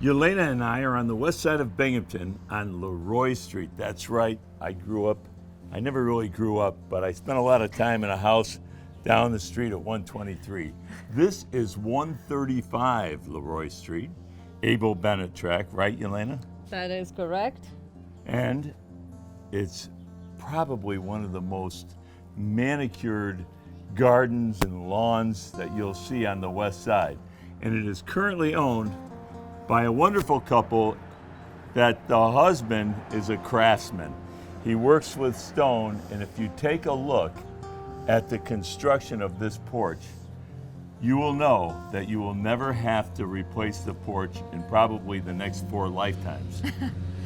Yelena and I are on the west side of Binghamton on Leroy Street. That's right, I never really grew up, but I spent a lot of time in a house down the street at 123. This is 135 Leroy Street, Abel Bennett track, right, Yelena? That is correct. And it's probably one of the most manicured gardens and lawns that you'll see on the west side. And it is currently owned by a wonderful couple that the husband is a craftsman. He works with stone, and if you take a look at the construction of this porch, you will know that you will never have to replace the porch in probably the next 4 lifetimes.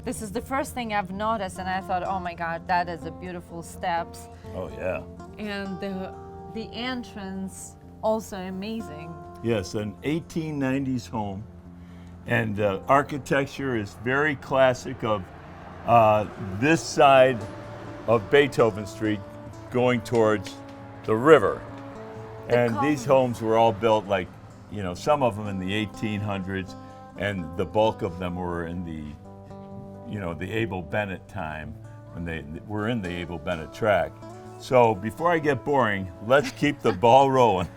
This is the first thing I've noticed, and I thought, oh my God, that is a beautiful steps. Oh yeah. And the entrance, also amazing. Yes, an 1890s home. And architecture is very classic of this side of Beethoven Street going towards the river. And these homes were all built like, you know, some of them in the 1800s, and the bulk of them were in the, you know, the Abel Bennett time, when they were in the Abel Bennett track. So before I get boring, let's keep the ball rolling.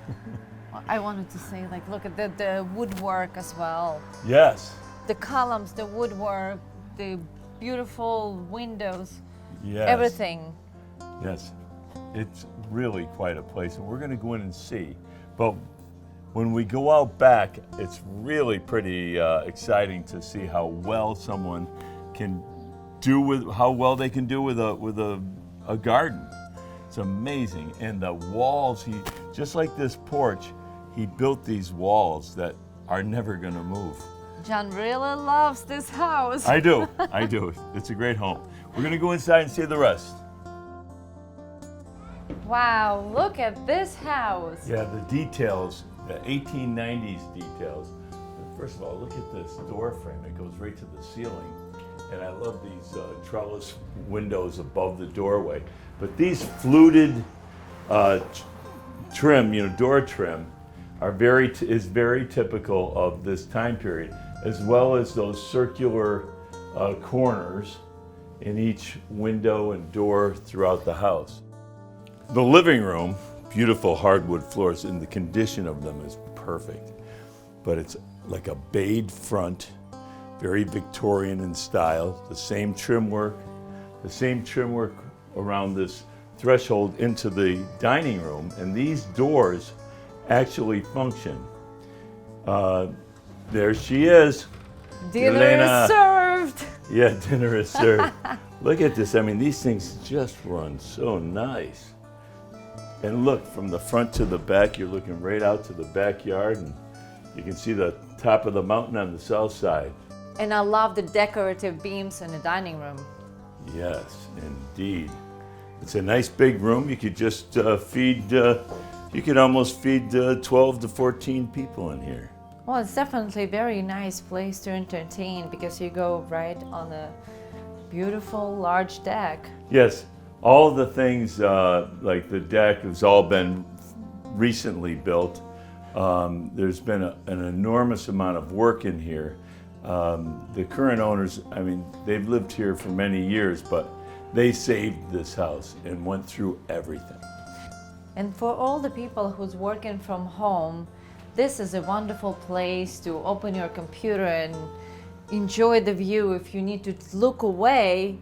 I wanted to say, like, look at the woodwork as well. Yes. The columns, the woodwork, the beautiful windows, Yes. everything. Yes. It's really quite a place, and we're going to go in and see. But when we go out back, it's really pretty exciting to see how well someone can do with they can do with a garden. It's amazing, and the walls. Just like this porch, he built these walls that are never going to move. John really loves this house. I do. It's a great home. We're going to go inside and see the rest. Wow, look at this house. Yeah, the details, the 1890s details. First of all, look at this door frame. It goes right to the ceiling. And I love these trellis windows above the doorway. But these fluted trim, door trim, is very typical of this time period, as well as those circular corners in each window and door throughout the house. The living room, beautiful hardwood floors, and the condition of them is perfect. But it's like a bayed front, very Victorian in style, the same trim work around this threshold into the dining room, and these doors actually function. There she is. Dinner Yelena. is served. Yeah, dinner is served. Look at this. I mean, these things just run so nice. And look, from the front to the back, you're looking right out to the backyard, and you can see the top of the mountain on the south side. And I love the decorative beams in the dining room. Yes, indeed. It's a nice big room. You could just you could almost feed 12 to 14 people in here. Well, it's definitely a very nice place to entertain because you go right on a beautiful large deck. Yes, all the things like the deck has all been recently built. There's been an enormous amount of work in here. The current owners, I mean, they've lived here for many years, but they saved this house and went through everything. And for all the people who's working from home, this is a wonderful place to open your computer and enjoy the view. If you need to look away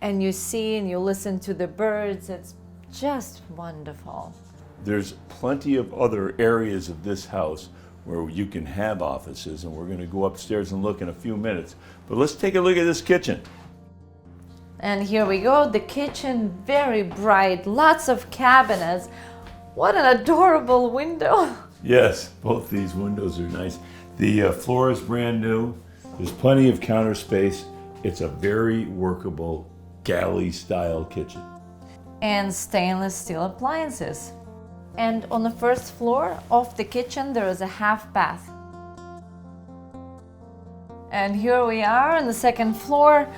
and you see and you listen to the birds, it's just wonderful. There's plenty of other areas of this house where you can have offices, and we're going to go upstairs and look in a few minutes. But let's take a look at this kitchen. And here we go, the kitchen, very bright, lots of cabinets. What an adorable window. Yes, both these windows are nice. The floor is brand new. There's plenty of counter space. It's a very workable galley-style kitchen. And stainless steel appliances. And on the first floor of the kitchen, there is a half bath. And here we are on the second floor.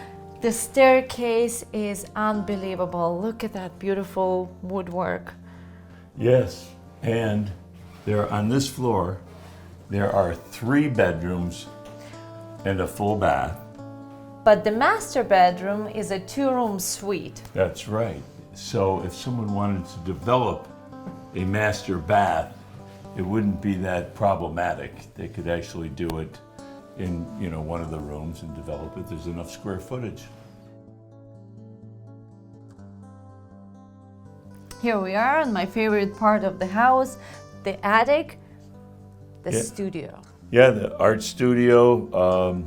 The staircase is unbelievable. Look at that beautiful woodwork. Yes, and there on this floor, there are 3 bedrooms and a full bath. But the master bedroom is a 2-room suite. That's right. So if someone wanted to develop a master bath, it wouldn't be that problematic. They could actually do it in, one of the rooms and develop it. There's enough square footage. Here we are in my favorite part of the house, the attic, the studio. Yeah, the art studio.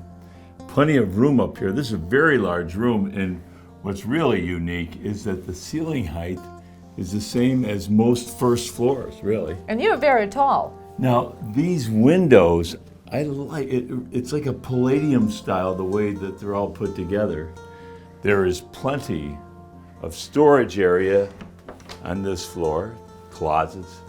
Plenty of room up here. This is a very large room, and what's really unique is that the ceiling height is the same as most first floors, really. And you're very tall. Now, these windows, I like it. It's like a Palladium style, the way that they're all put together. There is plenty of storage area on this floor, closets,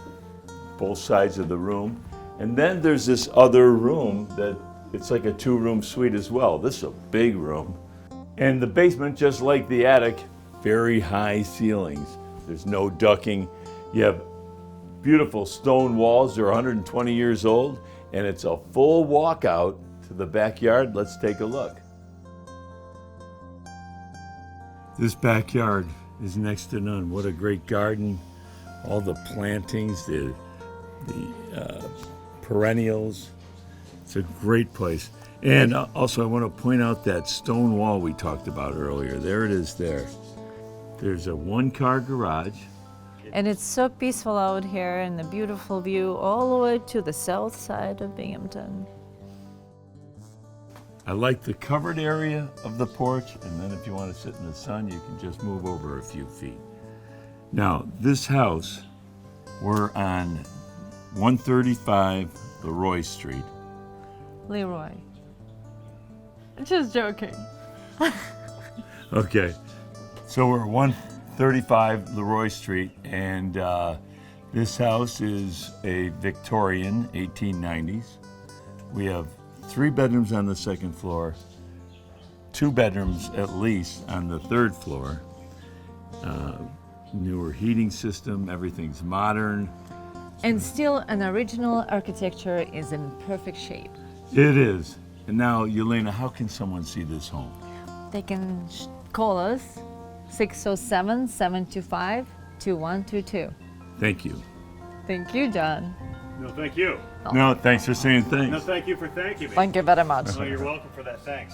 both sides of the room. And then there's this other room that it's like a 2-room suite as well. This is a big room. And the basement, just like the attic, very high ceilings. There's no ducking. You have beautiful stone walls. They're 120 years old, and it's a full walkout to the backyard. Let's take a look. This backyard is next to none. What a great garden. All the plantings, the perennials. It's a great place. And also I want to point out that stone wall we talked about earlier. There it is there. There's a 1-car garage. And it's so peaceful out here and a beautiful view all the way to the south side of Binghamton. I like the covered area of the porch, and then if you want to sit in the sun, you can just move over a few feet. Now, this house, we're on 135 Leroy Street. Leroy. Just joking. Okay, so we're at 135 Leroy Street, and this house is a Victorian 1890s. We have 3 bedrooms on the 2nd floor, 2 bedrooms at least on the 3rd floor. Newer heating system, everything's modern. And still an original architecture is in perfect shape. It is. And now, Yelena, how can someone see this home? They can call us 607-725-2122. Thank you. Thank you, John. No, thank you. No, thanks for saying thanks. No, thank you for thanking me. Thank you very much. Oh, you're welcome for that. Thanks.